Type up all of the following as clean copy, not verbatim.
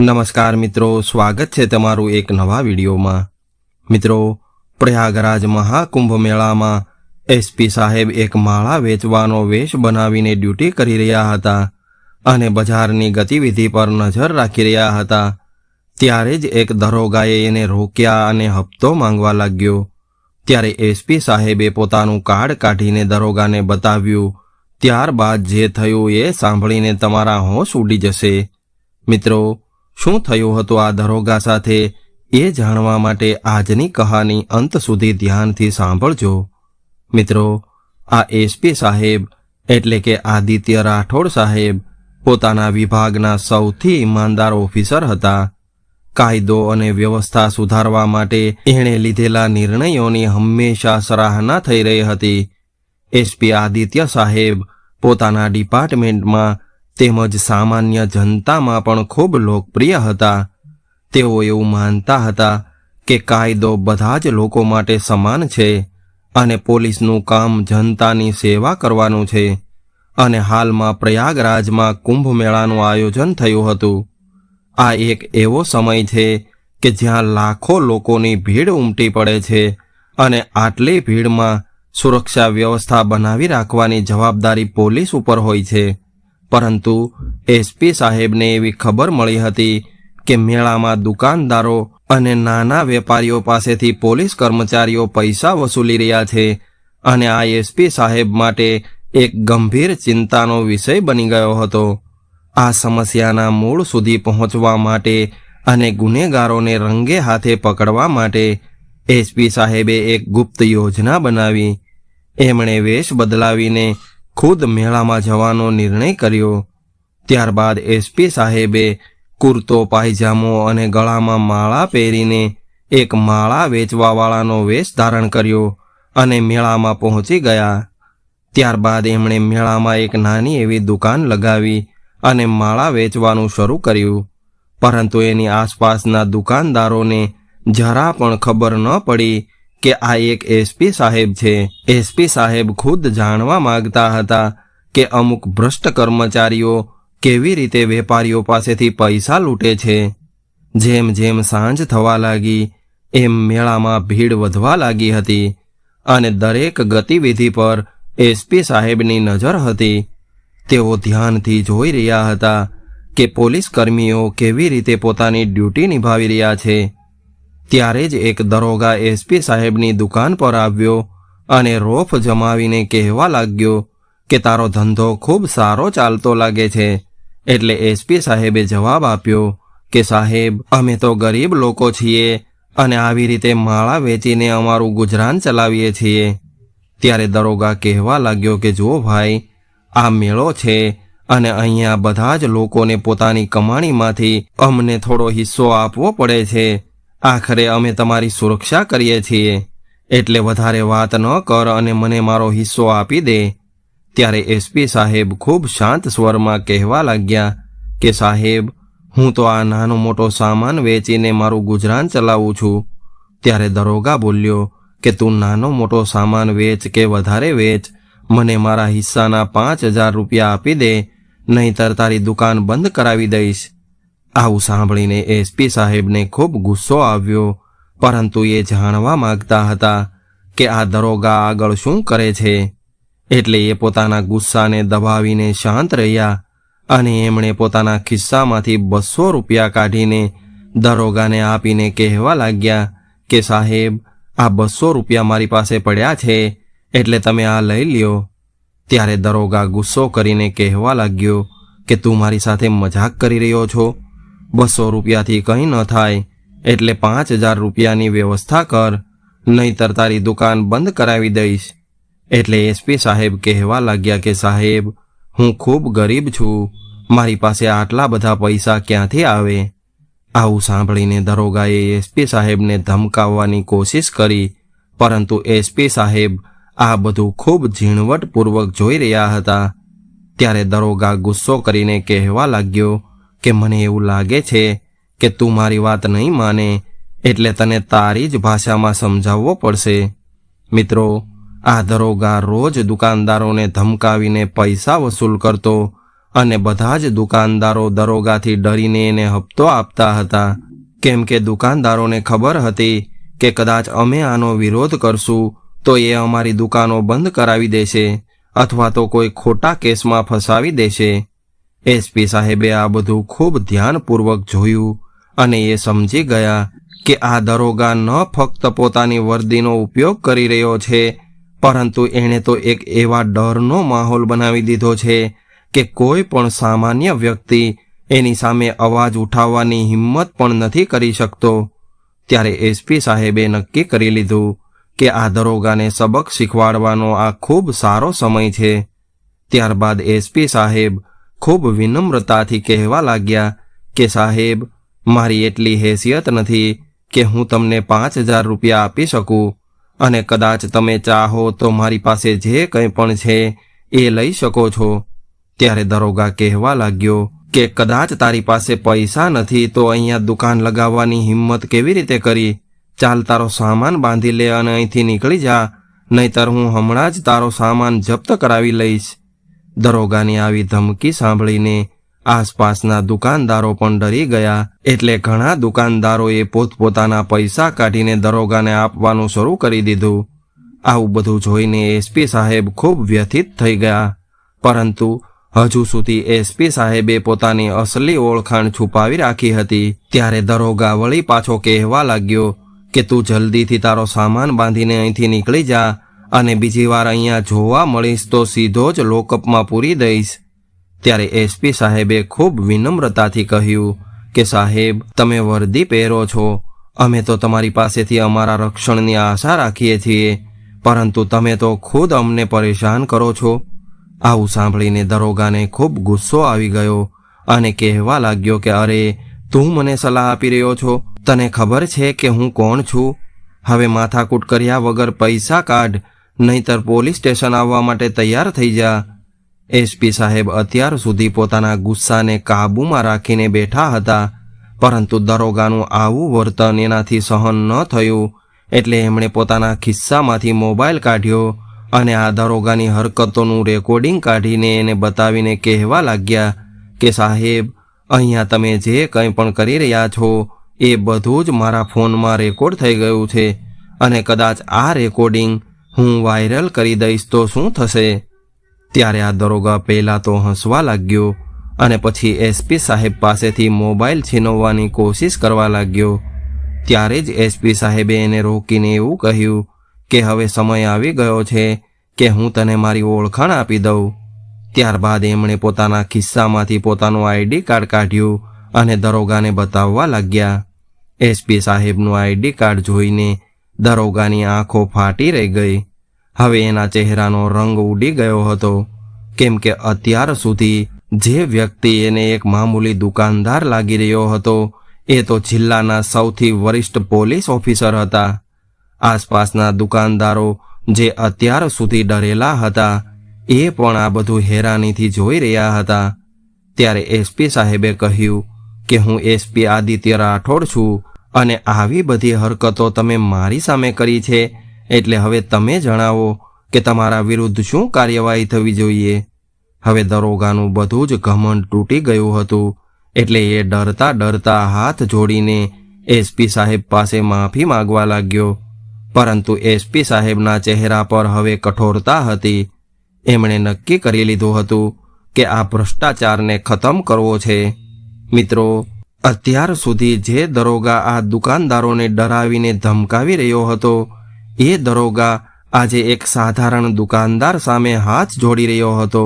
નમસ્કાર મિત્રો, સ્વાગત છે તમારું એક નવા વિડીયોમાં। મિત્રો, પ્રયાગરાજ મહાકુંભ મેળામાં એસપી સાહેબ એક માળા વેચવાનો વેશ બનાવીને ડ્યુટી કરી રહ્યા હતા અને બજારની ગતિવિધિ પર નજર રાખી રહ્યા હતા। ત્યારે જ એક દરોગાએ એને રોક્યા અને હપ્તો માંગવા લાગ્યો। ત્યારે એસપી સાહેબે પોતાનું કાર્ડ કાઢીને દરોગાને બતાવ્યું। ત્યારબાદ જે થયું એ સાંભળીને તમારા હોશ ઉડી જશે। મિત્રો, શું થયું હતું આ દરોગા સાથે એ જાણવા માટે આજની કહાની અંત સુધી ધ્યાનથી સાંભળજો। મિત્રો, આ એસપી સાહેબ એટલે કે આદિત્ય રાઠોડ સાહેબ પોતાના વિભાગના સૌથી ઈમાનદાર ઓફિસર હતા। કાયદો અને વ્યવસ્થા સુધારવા માટે એણે લીધેલા નિર્ણયોની હંમેશા સરાહના થઈ રહી હતી। એસપી આદિત્ય સાહેબ પોતાના ડિપાર્ટમેન્ટમાં તેમજ સામાન્ય જનતામાં પણ ખૂબ લોકપ્રિય હતા। તેઓ એવું માનતા હતા કે કાયદો બધા જ લોકો માટે સમાન છે અને પોલીસનું કામ જનતાની સેવા કરવાનું છે। અને હાલમાં પ્રયાગરાજમાં કુંભ મેળાનું આયોજન થયું હતું। આ એક એવો સમય છે કે જ્યાં લાખો લોકોની ભીડ ઉમટી પડે છે અને આટલી ભીડમાં સુરક્ષા વ્યવસ્થા બનાવી રાખવાની જવાબદારી પોલીસ ઉપર હોય છે। પરંતુ એસપી સાહેબને એવી ખબર મળી હતી કે મેળામાં દુકાનદારો અને નાના વેપારીઓ પાસેથી પોલીસ કર્મચારીઓ પૈસા વસૂલી રહ્યા છે અને આ એસપી સાહેબ માટે એક ગંભીર ચિંતાનો વિષય બની ગયો હતો। આ સમસ્યાના મૂળ સુધી પહોંચવા માટે અને ગુનેગારોને રંગે હાથે પકડવા માટે એસપી સાહેબે એક ગુપ્ત યોજના બનાવી। એમણે વેશ બદલાવીને ખુદ મેળામાં જવાનો નિર્ણય કર્યો। ત્યારબાદ એસપી સાહેબે કુર્તો પાયજામો અને ગળામાં માળા પહેરીને એક માળા વેચવાવાળાનો વેશ ધારણ કર્યો અને મેળામાં પહોંચી ગયા। ત્યારબાદ એમણે મેળામાં એક નાની એવી દુકાન લગાવી અને માળા વેચવાનું શરૂ કર્યું। પરંતુ એની આસપાસના દુકાનદારોને જરા પણ ખબર ન પડી કે આ એક એસપી સાહેબ છે। એસપી સાહેબ ખુદ જાણવા માંગતા હતા કે અમુક ભ્રષ્ટ કર્મચારીઓ કેવી રીતે વેપારીઓ પાસેથી પૈસા લૂંટે છે। જેમ જેમ સાંજ થવા લાગી એમ મેળામાં ભીડ વધવા લાગી હતી અને દરેક ગતિવિધિ પર એસપી સાહેબની નજર હતી। તેઓ ધ્યાનથી જોઈ રહ્યા હતા કે પોલીસ કર્મીઓ કેવી રીતે પોતાની ડ્યુટી નિભાવી રહ્યા છે। ત્યારે જ એક દરોગા એસપી સાહેબની દુકાન પર આવ્યો અને રોફ જમાવીને કહેવા લાગ્યો કે તારો ધંધો ખૂબ સારો ચાલતો લાગે છે। એટલે એસપી સાહેબે જવાબ આપ્યો કે સાહેબ, અમે તો ગરીબ લોકો છીએ અને આવી રીતે માળા વેચીને અમારું ગુજરાન ચલાવીએ છીએ। ત્યારે દરોગા કહેવા લાગ્યો કે જો ભાઈ, આ મેળો છે અને અહીંયા બધા જ લોકોને પોતાની કમાણીમાંથી અમને થોડો હિસ્સો આપવો પડે છે। આખરે અમે તમારી સુરક્ષા કરીએ છીએ, એટલે વધારે વાત ન કર અને મને મારો હિસ્સો આપી દે। ત્યારે એસપી સાહેબ ખૂબ શાંત સ્વરમાં કહેવા લાગ્યા કે સાહેબ, હું તો આ નાનો મોટો સામાન વેચીને મારું ગુજરાન ચલાવું છું। ત્યારે દરોગા બોલ્યો કે તું નાનો મોટો સામાન વેચ કે વધારે વેચ, મને મારા હિસ્સાના 5,000 રૂપિયા આપી દે, નહીંતર તારી દુકાન બંધ કરાવી દઈશ। આવું સાંભળીને એસપી સાહેબને ખૂબ ગુસ્સો આવ્યો, પરંતુ એ જાણવા માંગતા હતા કે આ દરોગા આગળ શું કરે છે। એટલે એ પોતાના ગુસ્સાને દબાવીને શાંત રહ્યા અને એમણે પોતાના ખિસ્સામાંથી 200 રૂપિયા કાઢીને દરોગાને આપીને કહેવા લાગ્યા કે સાહેબ, આ 200 રૂપિયા મારી પાસે પડ્યા છે, એટલે તમે આ લઈ લ્યો। ત્યારે દરોગા ગુસ્સો કરીને કહેવા લાગ્યો કે તું મારી સાથે મજાક કરી રહ્યો છો? 200 રૂપિયાથી કંઈ ન થાય, એટલે 5,000 રૂપિયાની વ્યવસ્થા કર, નહીંતર તારી દુકાન બંધ કરાવી દઈશ। એટલે એસપી સાહેબ કહેવા લાગ્યા કે સાહેબ, હું ખૂબ ગરીબ છું, મારી પાસે આટલા બધા પૈસા ક્યાંથી આવે? આવું સાંભળીને દરોગાએ એસપી સાહેબને ધમકાવવાની કોશિશ કરી, પરંતુ એસપી સાહેબ આ બધું ખૂબ ઝીણવટપૂર્વક જોઈ રહ્યા હતા। ત્યારે દરોગા ગુસ્સો કરીને કહેવા લાગ્યો કે મને એવું લાગે છે કે તું મારી વાત નહીં માને, એટલે તને તારી જ ભાષામાં સમજાવવો પડશે। મિત્રો, આ દરોગા રોજ દુકાનદારોને ધમકાવીને પૈસા વસૂલ કરતો અને બધા જ દુકાનદારો દરોગાથી ડરીને એને હપ્તો આપતા હતા, કેમ કે દુકાનદારોને ખબર હતી કે કદાચ અમે આનો વિરોધ કરશું તો એ અમારી દુકાનો બંધ કરાવી દેશે અથવા તો કોઈ ખોટા કેસમાં ફસાવી દેશે. એસપી સાહેબે આ બધું ખૂબ ધ્યાનપૂર્વક જોયું અને એ સમજી ગયા કે આ દરોગા ન ફક્ત પોતાની વર્દીનો ઉપયોગ કરી રહ્યો છે, પરંતુ એણે તો એક એવા ડરનો માહોલ બનાવી દીધો છે કે કોઈ પણ સામાન્ય વ્યક્તિ એની સામે અવાજ ઉઠાવવાની હિંમત પણ નથી કરી શકતો. ત્યારે એસપી સાહેબે નક્કી કરી લીધું કે આ દરોગાને સબક શીખવાડવાનો આ ખૂબ સારો સમય છે. ત્યારબાદ એસપી સાહેબ ખૂબ વિનમ્રતાથી કહેવા લાગ્યા કે સાહેબ, મારી એટલી હેસિયત નથી કે હું તમને 5,000 રૂપિયા આપી શકું, અને કદાચ તમે ચાહો તો મારી પાસે જે કંઈ પણ છે એ લઈ શકો છો. ત્યારે દરોગા કહેવા લાગ્યો કે કદાચ તારી પાસે પૈસા નથી તો અહીંયા દુકાન લગાવવાની હિંમત કેવી રીતે કરી? ચાલ, તારો સામાન બાંધી લે અને અહીંથી નીકળી જા, નહીતર હું હમણાં જ તારો સામાન જપ્ત કરાવી લઈશ. દરોગાની આવી ધમકી સાંભળીને આસપાસના દુકાનદારો પણ ડરી ગયા, એટલે ઘણા દુકાનદારોએ પોતપોતાના પૈસા કાઢીને દરોગાને આપવાનું શરૂ કરી દીધું. આવું બધું જોઈને એસપી સાહેબ ખૂબ વ્યથિત થઈ ગયા, પરંતુ હજુ સુધી એસપી સાહેબે પોતાની અસલી ઓળખાણ છુપાવી રાખી હતી. ત્યારે દરોગા વળી પાછો કહેવા લાગ્યો કે તું જલ્દીથી તારો સામાન બાંધીને અહીંથી નીકળી જા, અને બીજી વાર અહીંયા જોવા મળીશ તો સીધો જ લોકઅપમાં પૂરી દઈશ. ત્યારે એસપી સાહેબે ખૂબ વિનમ્રતાથી કહ્યું કે સાહેબ, તમે વર્દી પહેરો છો, અમે તો તમારી પાસેથી અમારા રક્ષણની આશા રાખીએ છીએ, પરંતુ તમે તો ખુદ અમને પરેશાન કરો છો. આવું સાંભળીને દરોગાને ખૂબ ગુસ્સો આવી ગયો અને કહેવા લાગ્યો કે અરે, તું મને સલાહ આપી રહ્યો છો? તને ખબર છે કે હું કોણ છું? હવે માથાકૂટ કર્યા વગર પૈસા કાઢ, નહીતર પોલીસ સ્ટેશન આવવા માટે તૈયાર થઈ જા. એસપી સાહેબ અત્યાર સુધી પોતાના ગુસ્સાને કાબૂમાં રાખીને બેઠા હતા, પરંતુ દરોગાનું આવું વર્તન એનાથી સહન ન થયું, એટલે એમણે પોતાના ખિસ્સામાંથી મોબાઈલ કાઢ્યો અને આ દરોગાની હરકતોનું રેકોર્ડિંગ કાઢીને એને બતાવીને કહેવા લાગ્યા કે સાહેબ, અહીંયા તમે જે કંઈ પણ કરી રહ્યા છો એ બધું જ મારા ફોનમાં રેકોર્ડ થઈ ગયું છે, અને કદાચ આ રેકોર્ડિંગ હું વાયરલ કરી દઈશ તો શું થશે? ત્યારે આ દરોગા પહેલાં તો હસવા લાગ્યો અને પછી એસપી સાહેબ પાસેથી મોબાઈલ છીનવવાની કોશિશ કરવા લાગ્યો. ત્યારે જ એસપી સાહેબે એને રોકીને એવું કહ્યું કે હવે સમય આવી ગયો છે કે હું તને મારી ઓળખાણ આપી દઉં. ત્યારબાદ એમણે પોતાના ખિસ્સામાંથી પોતાનું આઈડી કાર્ડ કાઢ્યું અને દરોગાને બતાવવા લાગ્યા. એસપી સાહેબનું આઈડી કાર્ડ જોઈને દરોગાની આંખો ફાટી રહી ગઈ. હવે એના ચહેરાનો રંગ ઉડી ગયો હતો, કેમ કે અત્યાર સુધી જે વ્યક્તિ એને એક મામૂલી દુકાનદાર લાગી રહ્યો હતો એ તો જિલ્લાના સૌથી વરિષ્ઠ પોલીસ ઓફિસર હતા. આસપાસના દુકાનદારો જે અત્યાર સુધી ડરેલા હતા એ પણ આ બધું હેરાનીથી જોઈ રહ્યા હતા. ત્યારે એસપી સાહેબે કહ્યું કે હું એસપી આદિત્ય રાઠોડ છું, અને આવી બધી હરકતો તમે મારી સામે કરી છે, એટલે હવે તમે જણાવો કે તમારા વિરુદ્ધ શું કાર્યવાહી થવી જોઈએ. હવે દરોગાનું બધું જ ઘમંડ તૂટી ગયું હતું, એટલે એ ડરતા ડરતા હાથ જોડીને એસપી સાહેબ પાસે માફી માંગવા લાગ્યો. પરંતુ એસપી સાહેબના ચહેરા પર હવે કઠોરતા હતી. એમણે નક્કી કરી લીધું હતું કે આ ભ્રષ્ટાચારને ખતમ કરવો છે. મિત્રો, અત્યાર સુધી જે દરોગા આ દુકાનદારોને ડરાવીને ધમકાવી રહ્યો હતો એ દરોગા આજે એક સાધારણ દુકાનદાર સામે હાથ જોડી રહ્યો હતો.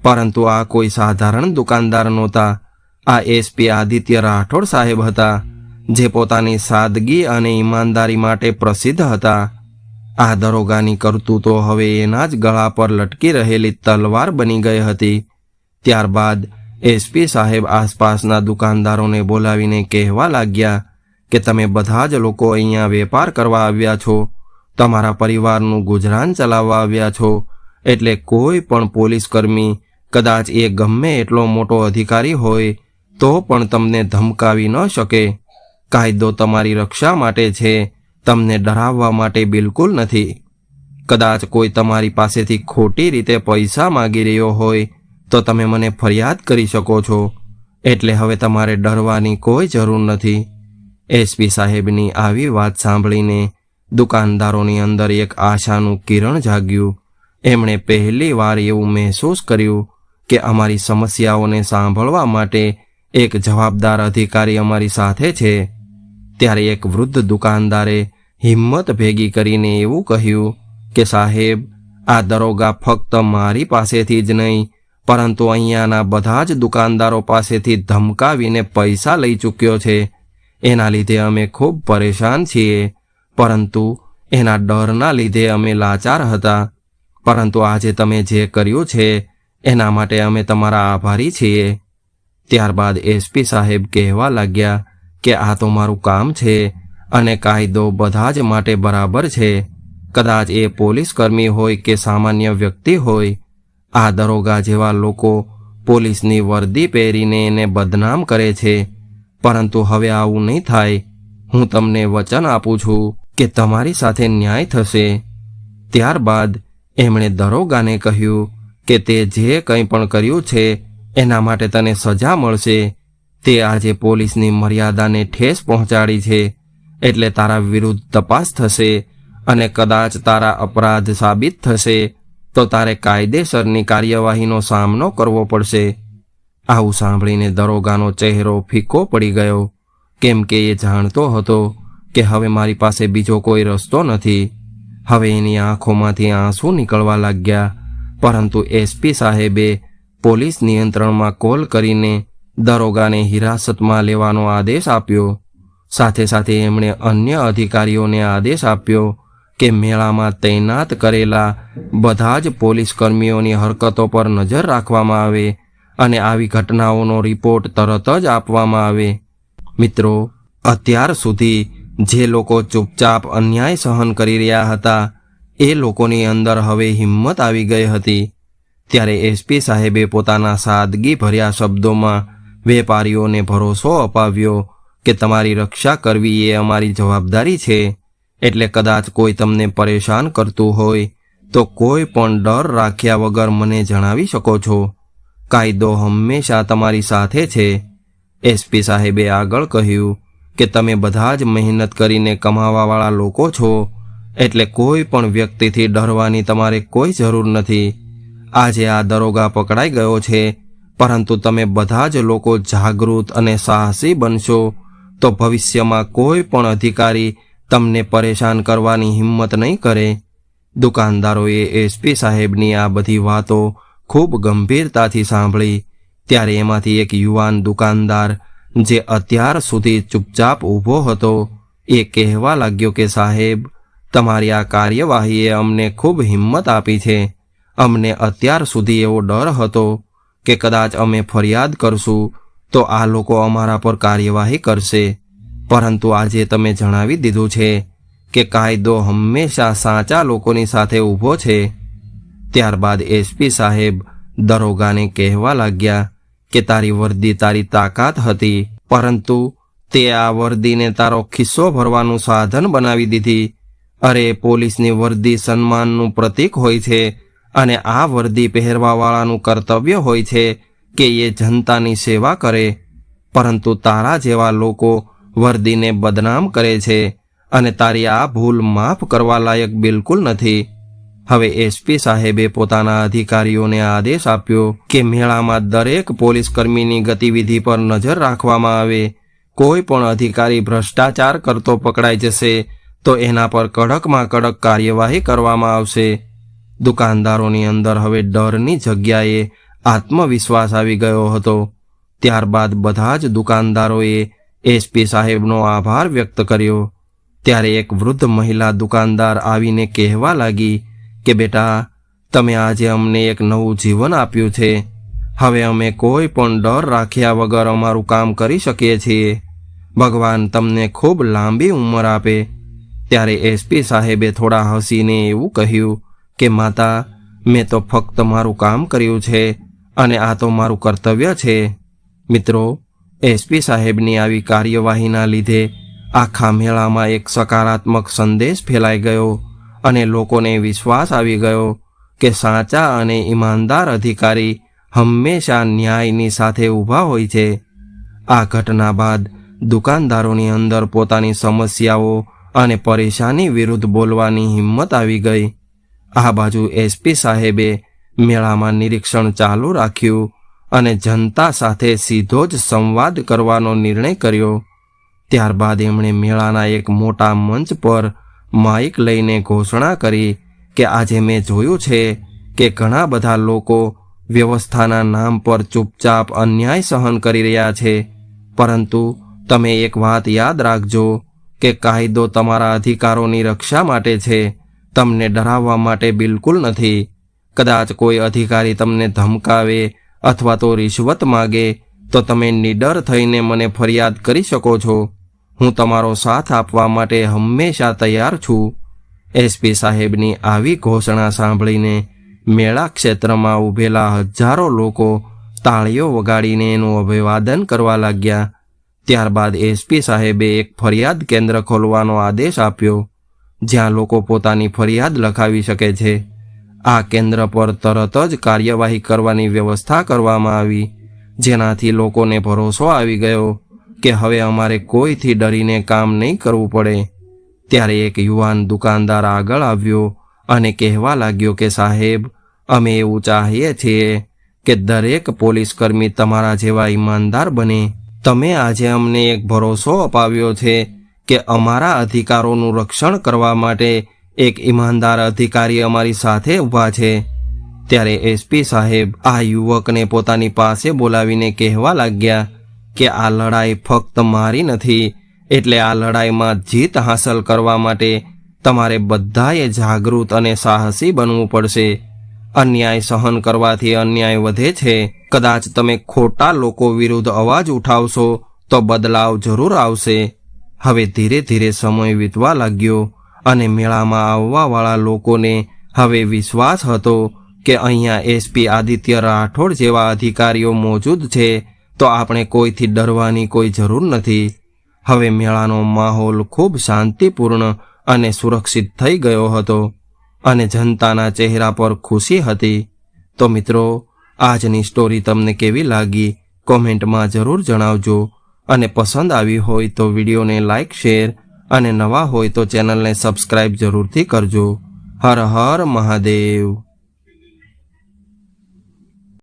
પરંતુ આ કોઈ સાધારણ દુકાનદાર નહોતા, આ એસપી આદિત્ય રાઠોડ સાહેબ હતા, જે પોતાની સાદગી અને ઈમાનદારી માટે પ્રસિદ્ધ હતા. આ દરોગાની કરતૂતો હવે એના જ ગળા પર લટકી રહેલી તલવાર બની ગઈ હતી. ત્યારબાદ એસપી સાહેબ આસપાસના દુકાનદારોને બોલાવીને કહેવા લાગ્યા કે તમે બધા જ લોકો અહીંયા વેપાર કરવા આવ્યા છો, તમારા પરિવારનું ગુજરાન ચલાવવા આવ્યા છો, એટલે કોઈ પણ પોલીસકર્મી, કદાચ એ ગમે એટલો મોટો અધિકારી હોય તો પણ તમને ધમકાવી ન શકે. કાયદો તમારી રક્ષા માટે છે, તમને ડરાવવા માટે બિલકુલ નથી. કદાચ કોઈ તમારી પાસેથી ખોટી રીતે પૈસા માગી રહ્યો હોય તો તમે મને ફરિયાદ કરી શકો છો, એટલે હવે તમારે ડરવાની કોઈ જરૂર નથી. એસપી સાહેબની આવી વાત સાંભળીને દુકાનદારોની અંદર એક આશાનું કિરણ જાગ્યું. એમણે પહેલી વાર એવું મહેસૂસ કર્યું કે અમારી સમસ્યાઓને સાંભળવા માટે એક જવાબદાર અધિકારી અમારી સાથે છે. ત્યારે એક વૃદ્ધ દુકાનદારે હિંમત ભેગી કરીને એવું કહ્યું કે સાહેબ, આ દરોગા ફક્ત મારી પાસેથી જ નહીં, પરંતુ અહીંયાના બધા જ દુકાનદારો પાસેથી ધમકાવીને પૈસા લઈ ચૂક્યો છે. એના લીધે અમે ખૂબ પરેશાન છીએ, પરંતુ એના ડરના લીધે અમે લાચાર હતા. પરંતુ આજે તમે જે કર્યું છે એના માટે અમે તમારા આભારી છીએ. ત્યારબાદ એસપી સાહેબ કહેવા લાગ્યા કે આ તો મારું કામ છે અને કાયદો બધા જ માટે બરાબર છે. કદાચ એ પોલીસ કર્મી હોય કે સામાન્ય વ્યક્તિ હોય, આ દરોગા જેવા લોકો પોલીસની વર્દી પહેરીને એને બદનામ કરે છે. પરંતુ હવે આવું નહીં થાય. હું તમને વચન આપું છું કે તમારી સાથે ન્યાય થશે. ત્યારબાદ એમણે દરોગાને કહ્યું કે તે જે કંઈ પણ કર્યું છે એના માટે તને સજા મળશે. તે આજે પોલીસની મર્યાદાને ઠેસ પહોંચાડી છે, એટલે તારા વિરુદ્ધ તપાસ થશે અને કદાચ તારા અપરાધ સાબિત થશે તો તારે કાયદેસરની કાર્યવાહીનો સામનો કરવો પડશે. આવું સાંભળીને દરોગાનો ચહેરો ફીકો પડી ગયો, કેમ કે એ જાણતો હતો કે હવે મારી પાસે બીજો કોઈ રસ્તો નથી. હવે એની આંખોમાંથી આંસુ નીકળવા લાગ્યા. પરંતુ એસપી સાહેબે પોલીસ નિયંત્રણમાં કોલ કરીને દરોગાને હિરાસતમાં લેવાનો આદેશ આપ્યો. સાથે સાથે એમણે અન્ય અધિકારીઓને આદેશ આપ્યો કે મેળામાં તૈનાત કરેલા બધા જ પોલીસ કર્મીઓની હરકતો પર નજર રાખવામાં આવે અને આવી ઘટનાઓનો રિપોર્ટ તરત જ આપવામાં આવે. મિત્રો, અત્યાર સુધી જે લોકો ચૂપચાપ અન્યાય સહન કરી રહ્યા હતા, એ લોકોની અંદર હવે હિંમત આવી ગઈ હતી. ત્યારે એસપી સાહેબે પોતાના સાદગી ભર્યા શબ્દોમાં વેપારીઓને ભરોસો અપાવ્યો કે તમારી રક્ષા કરવી એ અમારી જવાબદારી છે. એટલે કદાચ કોઈ તમને પરેશાન કરતું હોય તો કોઈ પણ ડર રાખ્યા વગર મને જણાવી શકો છો. કાયદો હંમેશા તમારી સાથે છે. એસપી સાહેબે આગળ કહ્યું કે તમે બધા જ મહેનત કરીને કમાવાવાળા લોકો છો, એટલે કોઈ પણ વ્યક્તિથી ડરવાની તમારે કોઈ જરૂર નથી. આજે આ દરોગા પકડાઈ ગયો છે, પરંતુ તમે બધા જ લોકો જાગૃત અને સાહસી બનશો તો ભવિષ્યમાં કોઈ પણ અધિકારી તમને પરેશાન કરવાની હિંમત નહીં કરે. દુકાનદારોએ એસપી સાહેબની આ બધી વાતો ખૂબ ગંભીરતાથી સાંભળી. ત્યારે એમાંથી એક યુવાન દુકાનદાર, જે અત્યાર સુધી ચૂપચાપ ઊભો હતો, એ કહેવા લાગ્યો કે સાહેબ, તમારી આ કાર્યવાહીએ અમને ખૂબ હિંમત આપી છે. અમને અત્યાર સુધી એવો ડર હતો કે કદાચ અમે ફરિયાદ કરશું તો આ લોકો અમારા પર કાર્યવાહી કરશે, પરંતુ આજે તમે જણાવી દીધું છે કે કાયદો હંમેશા સાચા લોકોની સાથે ઊભો છે. ત્યારબાદ એસપી સાહેબ દરોગાને કહેવા લાગ્યા કે તારી વર્દી તારી તાકાત હતી, પરંતુ તે આ વર્દીને તારો ખિસ્સો ભરવાનું સાધન બનાવી દીધી. અરે, પોલીસની વર્દી સન્માનનું પ્રતીક હોય છે અને આ વર્દી પહેરવાવાળાનું કર્તવ્ય હોય છે કે એ જનતાની સેવા કરે. પરંતુ તારા જેવા લોકો વર્દીને બદનામ કરે છે અને તારી આ ભૂલ માફ કરવા લાયક બિલકુલ નથી. હવે એસપી સાહેબે પોતાના અધિકારીઓને આદેશ આપ્યો કે મેળામાં દરેક પોલીસ કર્મીની ગતિવિધિ પર નજર રાખવામાં આવે. કોઈ પણ અધિકારી ભ્રષ્ટાચાર કરતો પકડાઈ જશે તો એના પર કડકમાં કડક કાર્યવાહી કરવામાં આવશે. દુકાનદારોની અંદર હવે ડરની જગ્યાએ આત્મવિશ્વાસ આવી ગયો હતો. ત્યારબાદ બધા જ દુકાનદારોએ એસપી સાહેબનો આભાર વ્યક્ત કર્યો. ત્યારે એક વૃદ્ધ મહિલા દુકાનદાર આવીને કહેવા લાગી કે બેટા, તમે આજે અમને એક નવું જીવન આપ્યું છે. હવે અમે કોઈ પણ ડર રાખ્યા વગર અમારું કામ કરી શકીએ છીએ. ભગવાન તમને ખૂબ લાંબી ઉંમર આપે. ત્યારે એસપી સાહેબે થોડા હસીને એવું કહ્યું કે માતા, મેં તો ફક્ત મારું કામ કર્યું છે અને આ તો મારું કર્તવ્ય છે. મિત્રો, એસપી સાહેબની આવી કાર્યવાહીના લીધે આખા મેળામાં એક સકારાત્મક સંદેશ ફેલાઈ ગયો અને લોકોને વિશ્વાસ આવી ગયો કે સાચા અને ઈમાનદાર અધિકારી હંમેશા ન્યાયની સાથે ઊભા હોય છે. આ ઘટના બાદ દુકાનદારોની અંદર પોતાની સમસ્યાઓ અને પરેશાની વિરુદ્ધ બોલવાની હિંમત આવી ગઈ. આ બાજુ એસપી સાહેબે મેળામાં નિરીક્ષણ ચાલુ રાખ્યું અને જનતા સાથે સીધો જ સંવાદ કરવાનો નિર્ણય કર્યો. ત્યારબાદ એમણે મેળાના એક મોટા મંચ પર માઇક લઈને ઘોષણા કરી કે આજે મેં જોયું છે કે ઘણા બધા લોકો વ્યવસ્થાના નામ પર ચૂપચાપ અન્યાય સહન કરી રહ્યા છે, પરંતુ તમે એક વાત યાદ રાખજો કે કાયદો તમારા અધિકારોની રક્ષા માટે છે, તમને ડરાવવા માટે બિલકુલ નથી. કદાચ કોઈ અધિકારી તમને ધમકાવે અથવા તો રિશ્વત માગે તો તમે નિડર થઈને મને ફરિયાદ કરી શકો છો. હું તમારો સાથ આપવા માટે હંમેશા તૈયાર છું. એસપી સાહેબની આવી ઘોષણા સાંભળીને મેળા ક્ષેત્રમાં ઊભેલા હજારો લોકો તાળીઓ વગાડીને એનું અભિવાદન કરવા લાગ્યા. ત્યારબાદ એસપી સાહેબે એક ફરિયાદ કેન્દ્ર ખોલવાનો આદેશ આપ્યો, જ્યાં લોકો પોતાની ફરિયાદ લખાવી શકે છે. આ કેન્દ્ર પર તરત જ કાર્યવાહી કરવાની વ્યવસ્થા કરવામાં આવી, જેનાથી લોકોને ભરોસો આવી ગયો કે હવે અમારે કોઈથી ડરીને કામ નહીં કરવું પડે. ત્યારે એક યુવાન દુકાનદાર આગળ આવ્યો અને કહેવા લાગ્યો કે સાહેબ, અમે એવું ચાહીએ છીએ કે દરેક પોલીસકર્મી તમારા જેવા ઈમાનદાર બને. તમે આજે અમને એક ભરોસો અપાવ્યો છે કે અમારા અધિકારોનું રક્ષણ કરવા માટે એક ઈમાનદાર અધિકારી અમારી સાથે ઊભા છે. ત્યારે એસપી સાહેબ આ યુવકને પોતાની પાસે બોલાવીને કહેવા લાગ્યા કે આ લડાઈ ફક્ત મારી નથી, એટલે આ લડાઈમાં જીત હાંસલ કરવા માટે તમારે બધાએ જાગૃત અને સાહસી બનવું પડશે. અન્યાય સહન કરવાથી અન્યાય વધે છે. કદાચ તમે ખોટા લોકો વિરુદ્ધ અવાજ ઉઠાવશો તો બદલાવ જરૂર આવશે. હવે ધીરે ધીરે સમય વીતવા લાગ્યો અને મેળામાં આવવાવાળા લોકોને હવે વિશ્વાસ હતો કે અહીંયા એસપી આદિત્ય રાઠોડ જેવા અધિકારીઓ મોજૂદ છે, તો આપણે કોઈથી ડરવાની કોઈ જરૂર નથી. હવે મેળાનો માહોલ ખૂબ શાંતિપૂર્ણ અને સુરક્ષિત થઈ ગયો હતો અને જનતાના ચહેરા પર ખુશી હતી. તો મિત્રો, આજની સ્ટોરી તમને કેવી લાગી કોમેન્ટમાં જરૂર જણાવજો, અને પસંદ આવી હોય તો વિડીયોને લાઇક, શેર અને નવા હોય તો ચેનલને સબસ્ક્રાઇબ જરૂરથી કરજો. હર હર મહાદેવ.